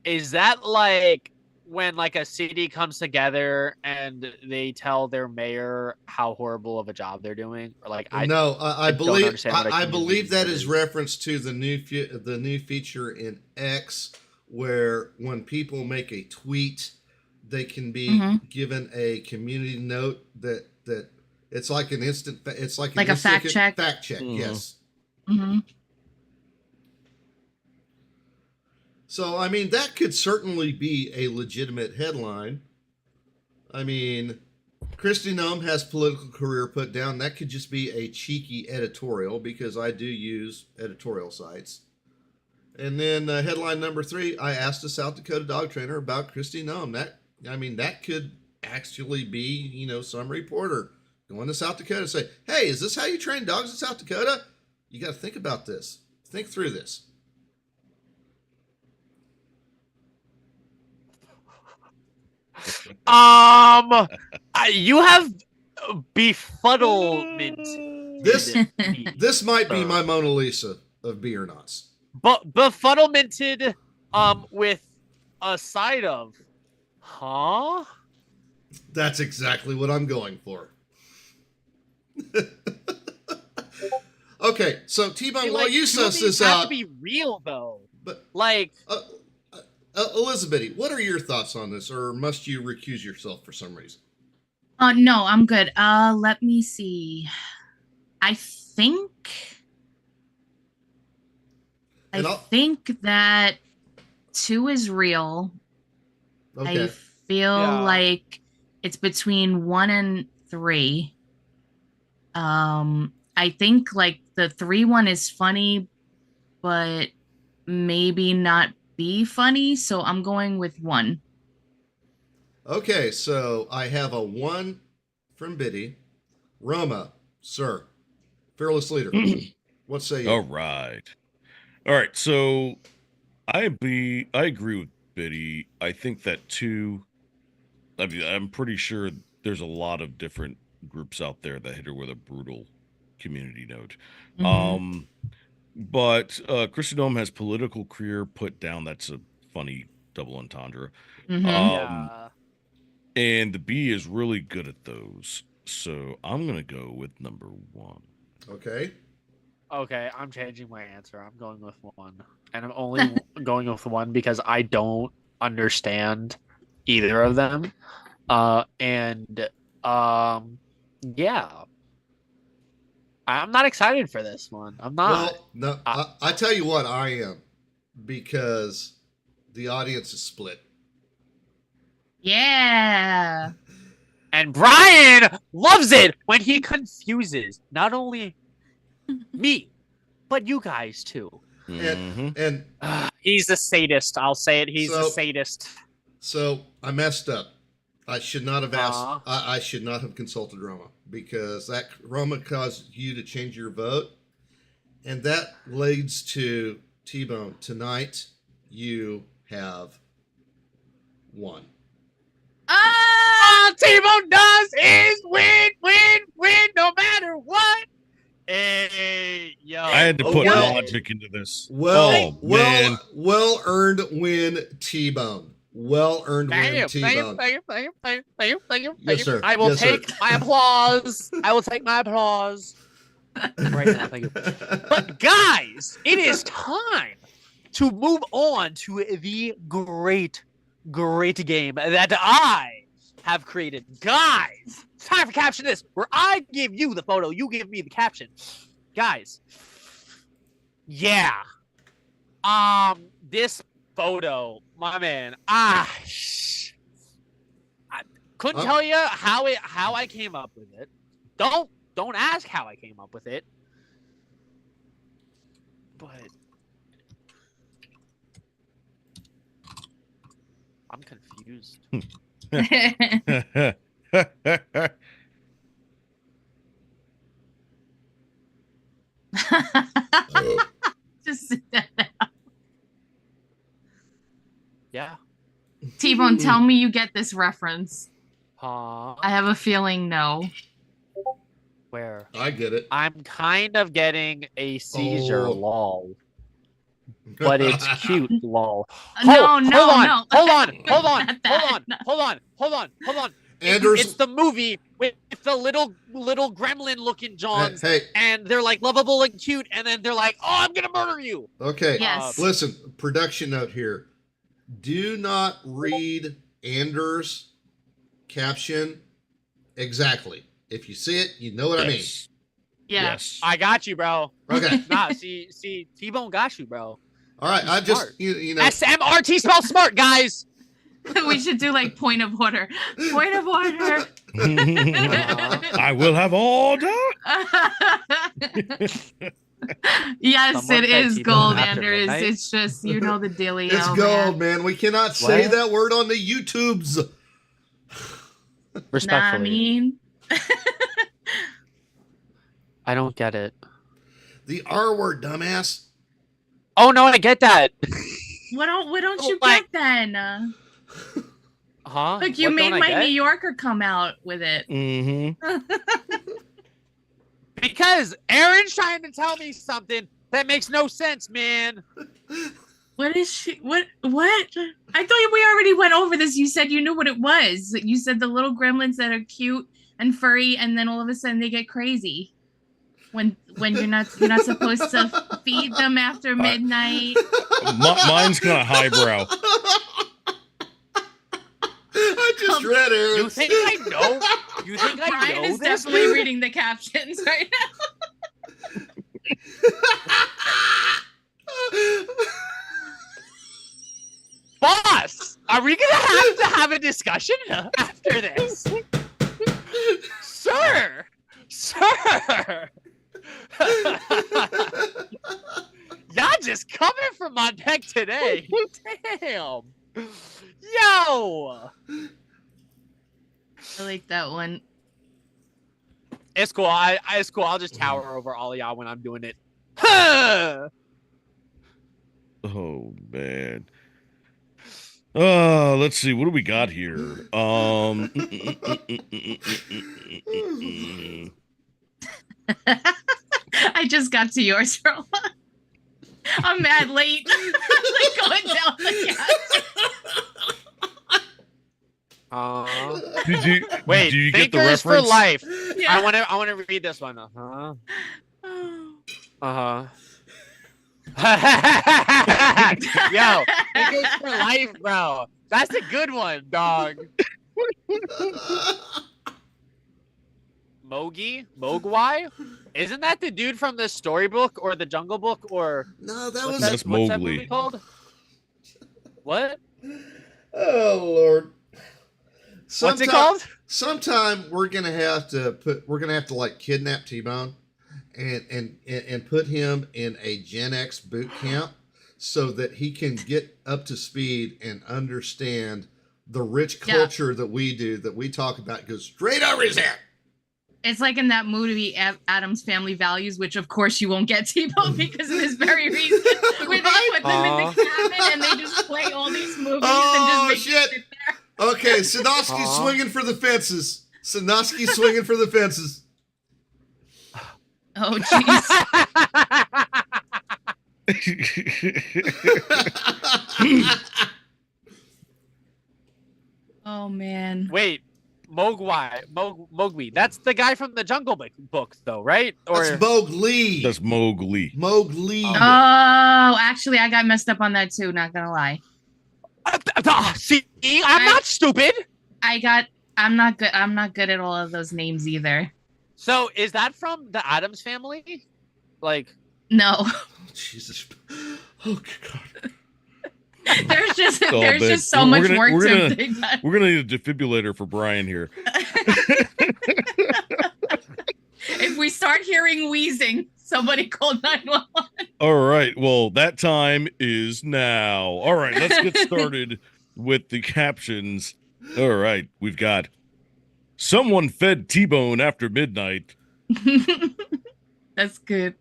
Is that like when like a city comes together and they tell their mayor how horrible of a job they're doing? Or like I
I
don't
believe
understand what a
I
community
believe that
note
is reference to the new feature in X, where when people make a tweet, they can be given a community note that it's like an instant. It's like
a fact check.
Fact check, yes.
Mm-hmm.
So, I mean, that could certainly be a legitimate headline. I mean, Christy Nome has political career put down. That could just be a cheeky editorial because I do use editorial sites. And then headline number 3, I asked a South Dakota dog trainer about Christy Nome. That could actually be, some reporter going to South Dakota and say, hey, is this how you train dogs in South Dakota? You got to think about this. Think through this.
You have befuddlement.
This might be my Mona Lisa of beer knots.
But befuddlemented with a side of huh?
That's exactly what I'm going for. Okay, so T-Bone, while you suss this out,
to be real though.
But
like
Elizabeth, what are your thoughts on this, or must you recuse yourself for some reason?
No, I'm good. Let me see. I think that 2 is real.
Okay.
I feel like it's between 1 and 3. I think like the 3 one is funny, but maybe not be funny. So I'm going with 1.
Okay, so I have a 1 from Biddy. Roma, sir, fearless leader. What say you?
All right. So I agree with Biddy. I think that 2. I'm pretty sure there's a lot of different groups out there that hit her with a brutal community note. But Christy Nome has political career put down. That's a funny double entendre. And the B is really good at those. So I'm going to go with number 1.
Okay.
Okay, I'm changing my answer. I'm going with 1. And I'm only going with 1 because I don't understand either of them. Yeah. I'm not excited for this one. I'm not.
Well, no, I tell you what, I am, because the audience is split.
Yeah.
And Brian loves it when he confuses not only me, but you guys too.
And
he's a sadist. I'll say it. He's a sadist.
So I messed up. I should not have asked. I should not have consulted Roma, because that Roma caused you to change your vote, and that leads to T-Bone. Tonight, you have won.
T-Bone does is win, no matter what. Hey, yo.
I had to put logic into this.
Well earned win, T-Bone. Well earned win, T-Bone.
Thank you.
Yes, sir.
I will
Yes,
take
sir.
my applause. I will take my applause. Right now, thank you. But guys, it is time to move on to the great game that I have created. Guys, it's time for Caption This, where I give you the photo, you give me the caption. Guys, yeah. This photo, my man, I couldn't tell you how I came up with it. Don't ask how I came up with it. But I'm confused.
Oh.
Just
Yeah.
T-Bone, tell me you get this reference.
Huh?
I have a feeling no.
Where?
I get it.
I'm kind of getting a seizure,
Oh.
lol. But it's cute, lol.
No, no,
hold on,
no.
hold on, hold on,
Not
hold
that.
on, hold on, hold on, hold on.
Anders,
It's the movie with the little gremlin looking Johns,
hey,
and they're like lovable and cute, and then they're like, "Oh, I'm gonna murder you."
okay.
Yes.
Listen, production note here. Do not read Anders' caption exactly. If you see it, you know what I mean.
Yes.
Yeah.
Yes.
I got you, bro.
Okay.
Nah, see, T-Bone got you, bro.
All right. I just,
Smart.
you know.
SMRT spells smart, guys.
We should do like point of order. Point of order.
I will have order.
Yes,
Someone
it
said
is
T-Bone
gold,
after
Anders.
midnight.
It's just, you know, the dealio.
It's gold, man. We cannot say
What?
that word on the YouTubes.
Nah, I
Respectfully,
mean,
I don't get it.
The R word, dumbass.
Oh no, I get that.
what don't you
Like-
get then?
Huh?
Look, you
What
made
don't I
my
get?
New Yorker come out with it.
Mm-hmm.
Because Aaron's trying to tell me something that makes no sense, man.
What is she? What? I thought we already went over this. You said you knew what it was. You said the little gremlins that are cute and furry, and then all of a sudden they get crazy. When you're not supposed to feed them after midnight.
Mine's kind of highbrow.
I just read it.
You think I know? You think I
Brian
know
is
this?
definitely reading the captions right now.
Boss, are we gonna have a discussion after this? Sir! Y'all just coming from my neck today. Damn. Yo!
I like that one.
It's cool. It's cool. I'll just tower over all of y'all when I'm doing it. Huh.
Oh man. Let's see. What do we got here?
I just got to yours, Rolla. I'm mad late. Like going down the couch.
Did you
Wait,
do you get the
Thinkers
reference?
for life.
Yeah.
I want to read this one. Uh-huh. Uh-huh. Yo, Thinkers for life, bro. That's a good one, dog. Mogwai? Isn't that the dude from the Storybook or the Jungle Book or
No, that
what's
was.
That's
what's that
Mowgli.
movie called? What?
Oh Lord.
What's it called?
Sometime we're gonna have to like kidnap T-Bone and put him in a Gen X boot camp so that he can get up to speed and understand the rich
Yeah.
culture that we do, that we talk about, goes straight over his head.
It's like in that movie, Adam's Family Values, which of course you won't get, T-Bone, because of this very reason, where they put them in the cabin and they just play all these movies
Oh,
and just make
shit.
it sit there.
Okay, Sanofsky swinging for the fences. Sanofsky swinging for the fences.
Oh, jeez. Oh, man.
Wait, Mowgli. That's the guy from the Jungle Book, though, right? Or
That's Mowgli.
That's Mowgli.
Mowgli.
Oh, actually, I got messed up on that too, not gonna lie.
see, I'm not stupid.
I'm not good at all of those names either.
So is that from the Addams Family? Like,
No.
Oh, Jesus. Oh, God.
There's just
Oh,
there's
man.
just so
We're
much
gonna-
work
we're
to
gonna-
dig that.
We're gonna need a defibrillator for Brian here.
If we start hearing wheezing, somebody call 911.
All right. Well, that time is now. All right. Let's get started with the captions. All right, we've got someone fed T-Bone after midnight.
That's good.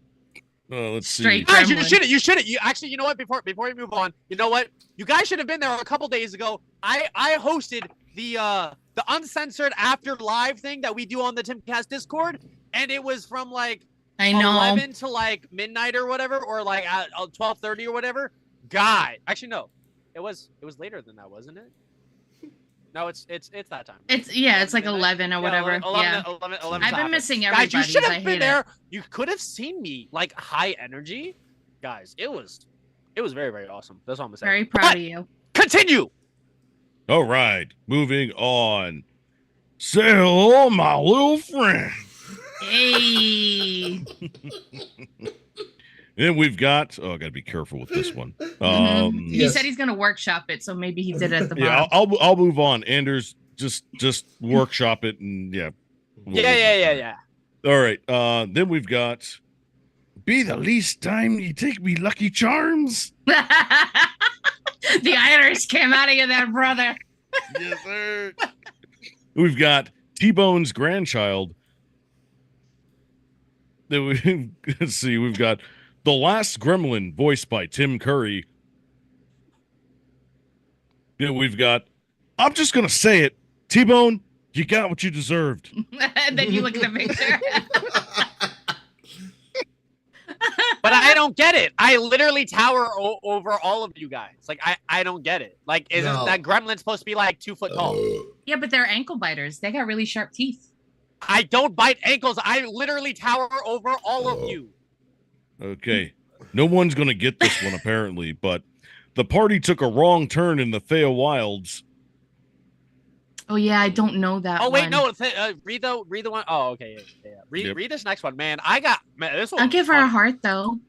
Let's
Straight
see.
Guys,
Gremlin.
you shouldn't. You actually, you know what? Before we move on, you know what? You guys should have been there a couple days ago. I hosted the uncensored after live thing that we do on the Timcast Discord, and it was from like
I know.
11 to like midnight or whatever, or like at 12:30 or whatever. God, actually no, it was later than that, wasn't it? No, it's that time.
It's like 11 or whatever.
11
I've been
time.
missing
Guys,
everybody.
you should
I
have been
hate
there.
it.
You could have seen me like high energy, guys. It was very, very awesome. That's all I'm gonna say.
Very proud
But
of you.
continue.
All right, moving on. Say hello, my little friend.
Hey.
Then we've got. Oh, I gotta be careful with this one.
He
Yes.
said he's gonna workshop it, so maybe he did it at the
Yeah,
bottom.
I'll move on. Anders, just workshop it, and yeah.
Yeah.
All right. Then we've got. Be the least time you take me Lucky Charms.
The Irish came out of you there, brother.
Yes, sir. We've got T-Bone's grandchild. Then let's see. We've got The Last Gremlin, voiced by Tim Curry. Then we've got. I'm just gonna say it, T-Bone. You got what you deserved.
And then you look at the picture.
But I don't get it. I literally tower over all of you guys. Like I don't get it. Like isn't
No.
that gremlin supposed to be like 2 foot tall?
Yeah, but they're ankle biters. They got really sharp teeth.
I don't bite ankles. I literally tower over all of you.
Okay. No one's gonna get this one apparently, but the party took a wrong turn in the Feywilds.
Oh yeah, I don't know that.
Oh wait,
one.
no. Read the one. Oh, okay. Yeah. Read this next one, man. This one.
I'll give her a heart though,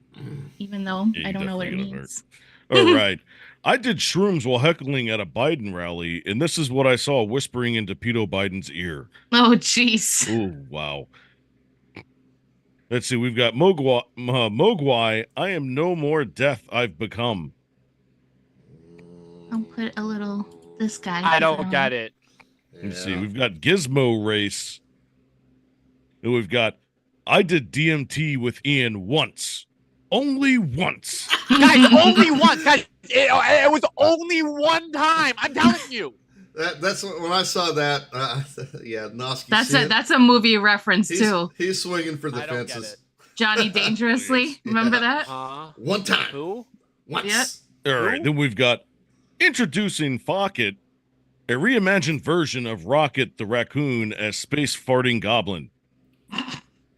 even though
Yeah,
I
you
don't know what it
definitely get a
means.
All right. I did shrooms while heckling at a Biden rally, and this is what I saw whispering into Pedo Biden's ear.
Oh jeez.
Oh, wow. Let's see. We've got Mogwai. I am no more death I've become.
I'll put a little. This guy.
I don't get it.
Let's see. We've got Gizmo Race. And we've got I did DMT with Ian once. Only once.
Guys, only once. Guys, it was only one time. I'm telling you.
That's when I saw that. Yeah, Noski.
That's a movie reference too.
He's swinging for the
I don't get
fences.
it.
Johnny Dangerously. Remember that?
One time.
Who?
Once.
Yep.
All right. Then we've got introducing Focket, a reimagined version of Rocket the Raccoon as Space Farting Goblin.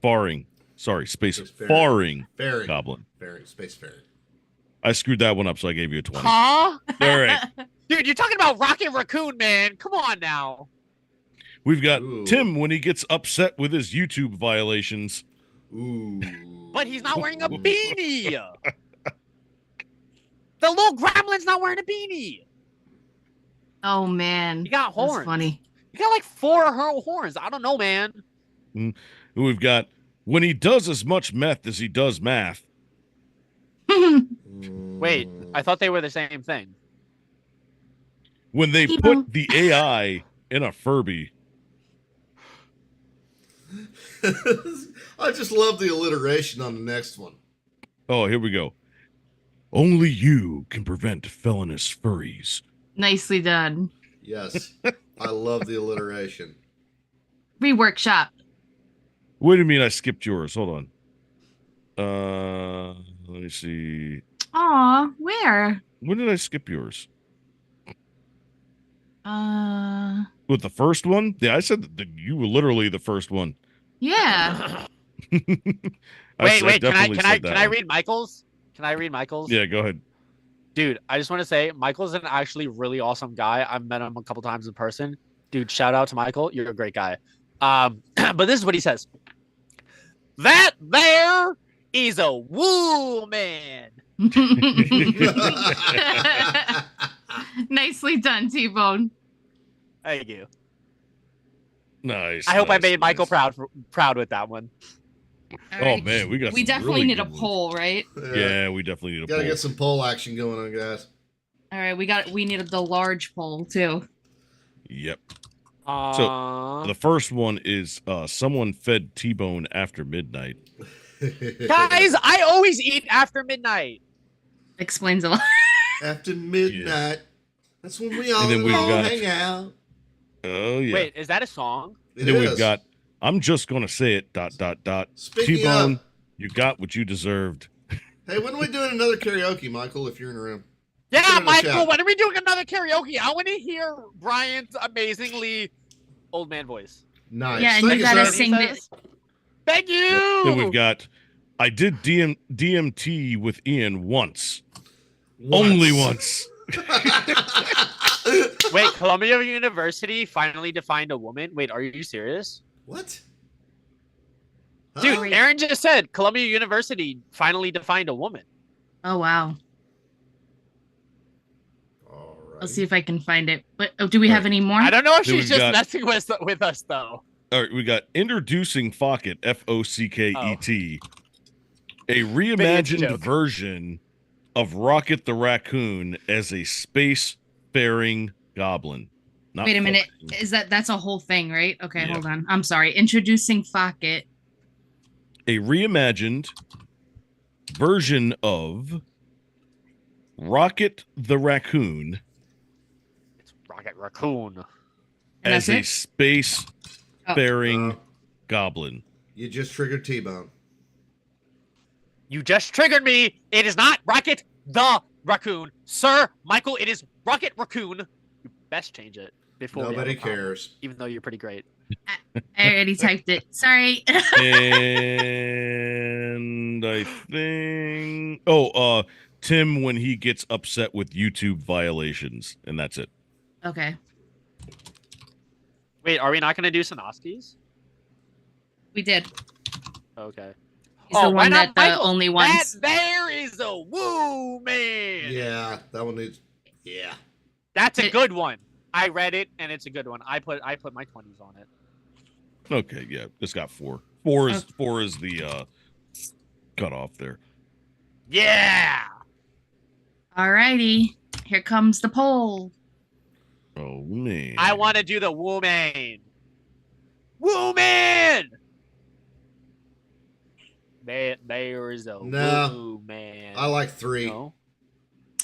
Farring. Sorry, Space
Space Faring.
Farring
Fairy.
Goblin.
Fairy. Space fairy.
I screwed that one up, so I gave you a 20.
Huh?
All right.
Dude, you're talking about Rocket Raccoon, man. Come on now.
We've got
Ooh.
Tim when he gets upset with his YouTube violations.
Ooh.
But he's not wearing a beanie. The little gremlin's not wearing a beanie.
Oh man.
He got horns.
That's funny.
He got like 4 horns. I don't know, man.
We've got when he does as much meth as he does math.
Wait, I thought they were the same thing.
When they
People.
put the AI in a Furby.
I just love the alliteration on the next one.
Oh, here we go. Only you can prevent felonious furries.
Nicely done.
Yes. I love the alliteration.
Reworkshop.
What do you mean I skipped yours? Hold on. Let me see.
Aw, where?
When did I skip yours?
Wait,
With the first one? Yeah, I said that you were literally the first one.
yeah.
Wait,
definitely
can I
said that one.
read Michael's? Can I read Michael's?
Yeah, go ahead.
Dude, I just want to say Michael's an actually really awesome guy. I've met him a couple times in person. Dude, shout out to Michael. You're a great guy. But this is what he says. That there is a woman.
Nicely done, T-Bone.
Thank you.
Nice.
I hope I
nice,
made Michael
nice.
proud with that one.
All
Oh man, we got.
We
some
definitely
really
need a
good ones.
poll, right?
Yeah, we definitely need a
Gotta
poll.
get some pole action going on, guys.
All right, we needed the large poll too.
Yep.
Uh,
The first one is someone fed T-Bone after midnight.
guys, I always eat after midnight.
Explains a lot.
After midnight, that's when we all
then we've got-
hang out.
Oh yeah.
Wait, is that a song?
It
then
is.
we've got. I'm just gonna say it. ...
Speaking
T-Bone,
of,
you got what you deserved.
hey, when are we doing another karaoke, Michael? If you're in the room,
Yeah,
Put it in the
Michael,
chat.
when are we doing another karaoke? I want to hear Brian's amazingly old man voice.
nice.
Yeah, and
Thank
you gotta
sir.
sing this.
Thank you.
Then we've got. I did DMT with Ian once.
Once.
Only once.
Wait, Columbia University finally defined a woman? Wait, are you serious?
What?
Dude,
Huh?
Aaron just said Columbia University finally defined a woman.
Oh wow.
All right.
I'll see if I can find it. But do we have any more?
I don't know if
Then
she's
we've
just
got-
messing with us, though.
All right, we got introducing Focket, Focket, a reimagined
joke.
version of Rocket the Raccoon as a space-faring goblin. Not
Wait a minute.
fucking-
That's a whole thing, right? Okay,
Yeah.
hold on. I'm sorry. Introducing Focket.
A reimagined version of Rocket the Raccoon
It's Rocket Raccoon.
And
as
that's
a
it?
space-faring
Oh.
goblin.
You just triggered T-Bone.
You just triggered me. It is not Rocket the Raccoon. Sir, Michael, it is Rocket Raccoon. You best change it before we have
Nobody
a problem,
cares.
even though you're pretty great.
I already typed it. Sorry.
And I think Tim when he gets upset with YouTube violations, and that's it.
Okay.
Wait, are we not going to do Sanoski's?
We did.
Okay.
He's the
why
one
not
that the
Michael?
only
That
ones.
there is a woo man.
Yeah, that one needs. Yeah.
That's a
It-
good one. I read it and it's a good one. I put my 20s on it.
Okay, yeah, it's got 4. 4 is the cutoff there.
Yeah.
Alrighty. Here comes the poll.
Oh man,
I want to do the woman. Woman. There's a
No.
woman.
I like 3.
No?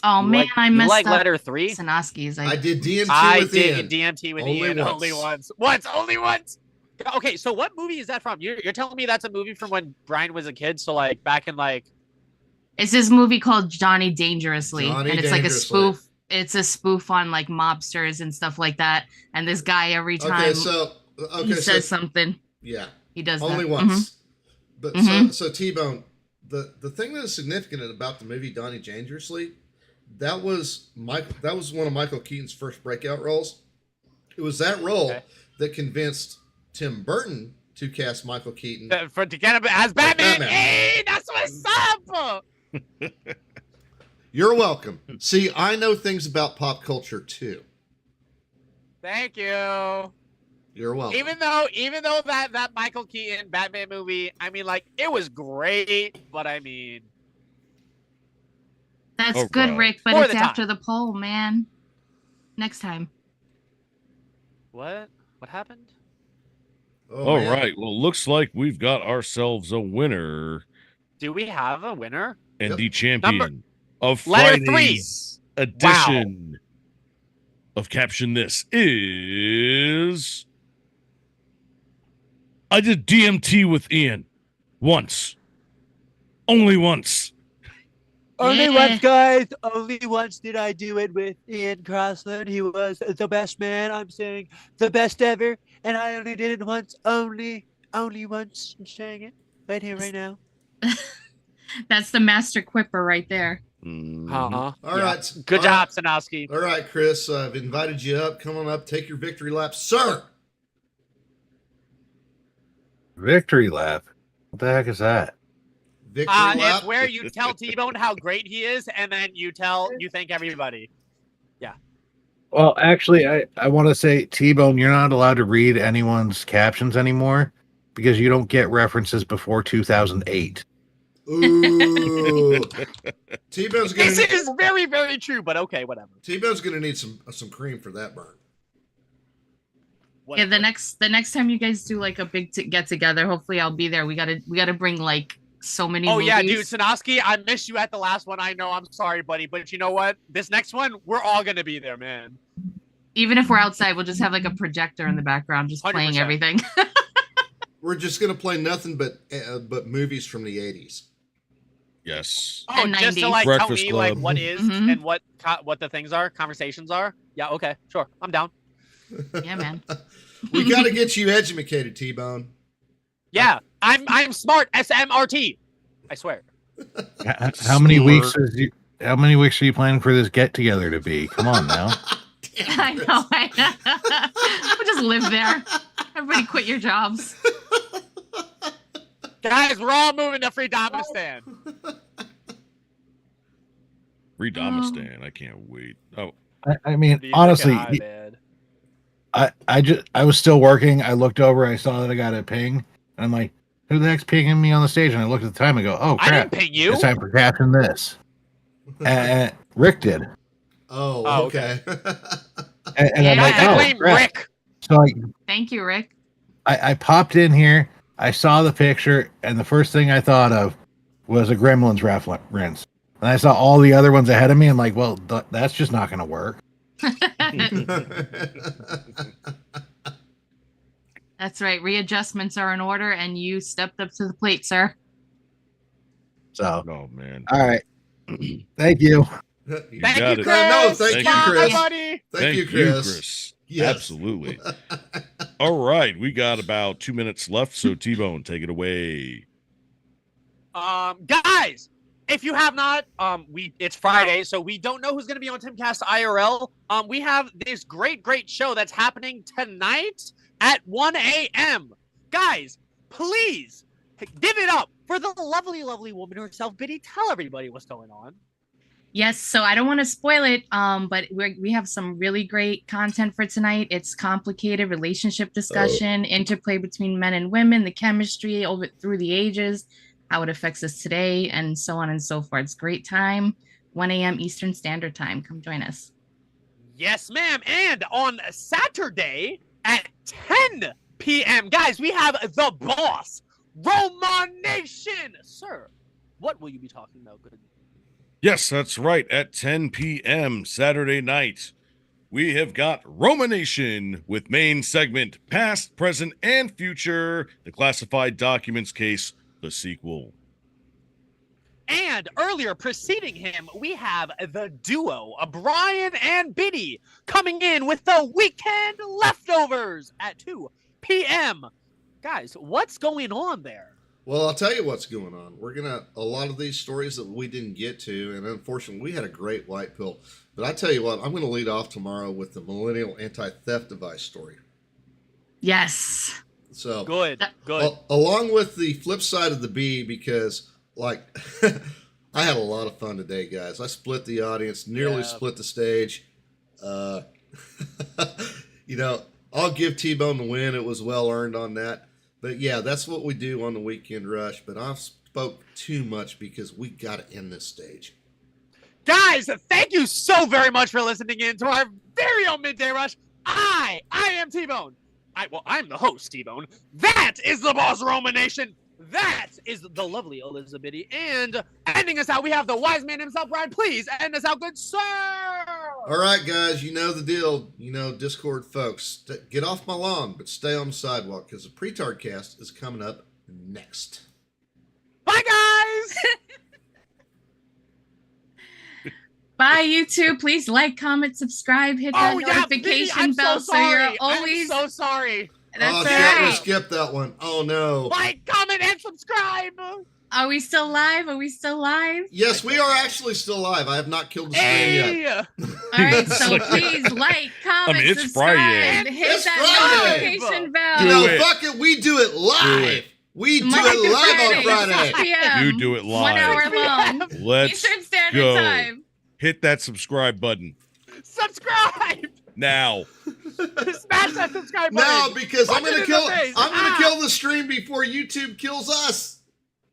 Oh
You
man,
like-
I
you
messed
like
up.
letter 3?
Sanoski's.
I did DMT
I
with
did
Ian.
DMT with
Only
Ian
once.
only once. Once, only once. Okay, so what movie is that from? You're telling me that's a movie from when Brian was a kid? So like back in like
It's this movie called Johnny Dangerously,
Johnny
and it's like a
Dangerously.
spoof. It's a spoof on like mobsters and stuff like that. And this guy every time
Okay, so
he says something,
yeah,
he does
only
that.
once. But
Mhm.
so T-Bone, the thing that is significant about the movie Donnie Dangerously, that was one of Michael Keaton's first breakout roles. It was that role
Okay.
that convinced Tim Burton to cast Michael Keaton.
to get him as Batman.
Batman.
Hey, that's what's up.
You're welcome. See, I know things about pop culture too.
Thank you.
You're welcome.
Even though that Michael Keaton Batman movie, I mean, like it was great, but I mean,
That's
Oh,
good,
God.
Rick, but
For
it's
the time.
after the poll, man. Next time.
what happened?
Oh,
All
man.
right, well, looks like we've got ourselves a winner
Do we have a winner?
and
Yep.
the champion of
Letter 3.
Friday's edition of Caption This is I did DMT with Ian once, only once.
Only
Yeah.
once, guys. Only once did I do it with Ian Crossland. He was the best man. I'm saying the best ever, and I only did it once. Only once. I'm saying it right here, right now.
That's the master quipper right there.
Mhm.
Uh-huh.
All right.
Good
All
job,
right.
Sanowski.
All right, Chris. I've invited you up. Come on up. Take your victory lap, sir.
Victory lap. What the heck is that?
Victory lap.
It's where you tell T-Bone how great he is, and then you thank everybody.
Well, actually, I want to say, T-Bone, you're not allowed to read anyone's captions anymore because you don't get references before 2008.
Ooh. T-Bone's gonna
This is very, very true, but okay, whatever.
T-Bone's gonna need some cream for that burn.
Yeah, the next time you guys do like a big get together, hopefully I'll be there. We gotta bring like so many.
Oh
movies.
yeah, dude, Sanoski, I missed you at the last one. I know, I'm sorry, buddy, but you know what? This next one, we're all gonna be there, man.
Even if we're outside, we'll just have like a projector in the background, just playing
100%.
everything.
We're just gonna play nothing but movies from the 80s.
Yes.
Oh,
And
just to
90s.
like
Breakfast
tell me like
Club.
what is
Mhm.
and what the things are, conversations are. Yeah, okay, sure, I'm down.
Yeah, man.
We got to get you educated, T-Bone.
Yeah, I'm smart. SMRT. I swear.
How many
Stuart.
weeks is you? How many weeks are you planning for this get together to be? Come on now.
I know. We'll just live there. Everybody quit your jobs.
Guys, we're all moving to Freedomistan.
Redomistan. I can't wait. Oh,
I mean,
Dude,
honestly,
look at man.
I was still working. I looked over. I saw that I got a ping, and I'm like, "Who the heck's pinging me on the stage?" And I looked at the time and go, "Oh
I
crap!
didn't ping you.
It's time for caption this." And Rick did,
Oh,
Oh,
okay.
and I'm
Yeah.
like,
I
"Oh
blame
crap!"
Rick.
So
Thank you, Rick.
I popped in here. I saw the picture, and the first thing I thought of was a Gremlins reference. And I saw all the other ones ahead of me. I'm like, "Well, that's just not going to work."
That's right. Readjustments are in order, and you stepped up to the plate, sir.
So,
oh man.
all right. Thank you.
You
Thank
got
you,
it.
Chris.
No, thank
you,
Bye,
Chris.
buddy.
Thank you, Chris. Yes.
Absolutely. All right, we got about 2 minutes left, so T-Bone, take it away.
Guys, if you have not, it's Friday, so we don't know who's going to be on Timcast IRL. We have this great show that's happening tonight at 1 a.m. Guys, please give it up for the lovely woman herself. Biddy, tell everybody what's going on.
Yes, so I don't want to spoil it, but we have some really great content for tonight. It's complicated relationship discussion, interplay between men and women, the chemistry over through the ages, how it affects us today, and so on and so forth. It's a great time, 1 a.m. Eastern Standard Time. Come join us.
Yes, ma'am. And on Saturday at 10 p.m., guys, we have the boss, Roman Nation. Sir, what will you be talking about? Good.
Yes, that's right. At 10 p.m. Saturday night, we have got Romanation with main segment Past, Present, and Future, the Classified Documents Case, the sequel.
And earlier preceding him, we have the duo of Brian and Biddy coming in with the Weekend Leftovers at 2 p.m. Guys, what's going on there?
Well, I'll tell you what's going on. A lot of these stories that we didn't get to, and unfortunately, we had a great white pill. But I tell you what, I'm going to lead off tomorrow with the Millennial Anti-Theft Device story.
Yes.
So
Good.
along with the flip side of the B, because like I had a lot of fun today, guys. I split the audience, nearly split the stage. I'll give T-Bone the win. It was well earned on that. But yeah, that's what we do on the Weekend Rush. But I've spoke too much because we got to end this stage.
Guys, thank you so very much for listening in to our very own Midday Rush. I am T-Bone. I'm the host, T-Bone. That is the boss, Roman Nation. That is the lovely Elizabeth. And ending us out, we have the wise man himself, Brian. Please end us out, good sir.
All right, guys, you know the deal. Discord folks, get off my lawn, but stay on the sidewalk because the Pretard Cast is coming up next.
Bye, guys.
Bye, YouTube. Please like, comment, subscribe, hit that notification bell so you're always.
I'm so sorry.
That's
shit,
right.
we skipped that one. Oh no.
Like, comment, and subscribe.
Are we still live?
Yes, we are actually still live. I have not killed the stream yet.
Hey.
All right, so please like, comment,
it's
subscribe,
Friday.
hit
It's
that
Friday.
notification bell.
Do it.
Fuck it, we do it live.
Do it.
We do
Monday
it
to
live on Friday.
6 p.m.
You do it
1 hour
live.
long.
Let's
Eastern Standard
go.
Time.
Hit that subscribe button
Subscribe.
now.
Smash that subscribe button.
No, because I'm
Punch it
gonna
in
kill.
the face.
I'm gonna kill the stream before YouTube kills us.